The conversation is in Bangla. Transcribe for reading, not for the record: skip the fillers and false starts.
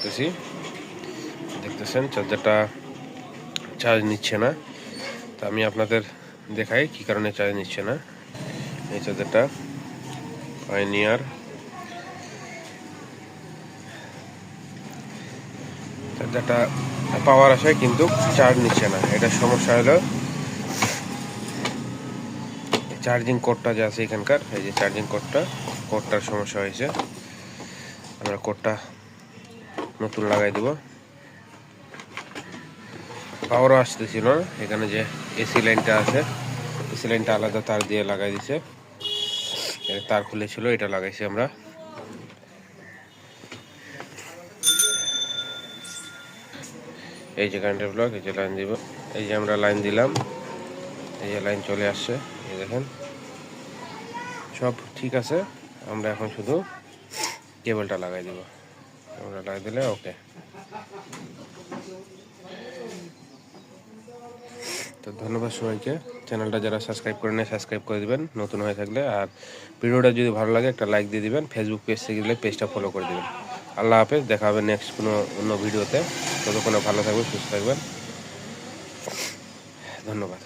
করতেছি। দেখতেছেন চার্জারটা চার্জ নিচ্ছে না। তো আমি আপনাদের দেখাই কি কারণে চার্জ নিচ্ছে না। এই চার্জারটা পাইওনিয়ার চার্জারটা পাওয়ার আসে কিন্তু চার্জ নিচ্ছে না। এটার সমস্যা হলো চার্জিং কোডটা যে আছে এখানকার, এই যে চার্জিং কোডটার সমস্যা হয়েছে। আমরা কোডটা নতুন লাগাই দেব। পাওয়ারও আসতেছিল না, এখানে যে এসি লাইনটা আছে এসি লাইনটা আলাদা তার দিয়ে লাগাই দিছে। তার খুলেছিল, এটা লাগাইছি আমরা। এই যে কারেন্টের ব্লক, এই যে লাইন দিব, এই যে আমরা লাইন দিলাম, এই যে লাইন চলে আসছে। এই দেখেন সব ঠিক আছে। আমরা এখন শুধু কেবলটা লাগাই দিব। আমরা লাগাই দিলে ওকে। তো ধন্যবাদ সবাইকে। চ্যানেলটা যারা সাবস্ক্রাইব করে নেয় সাবস্ক্রাইব করে দিবেন নতুন হয়ে থাকলে। আর ভিডিওটা যদি ভালো লাগে একটা লাইক দিয়ে দিবেন। ফেসবুক পেজ থেকে গেলে পেজটা ফলো করে দিবেন। আল্লাহ হাফেজ, দেখা হবে নেক্সট কোনো অন্য ভিডিওতে। ততক্ষণে ভালো থাকবেন, সুস্থ থাকবেন। ধন্যবাদ।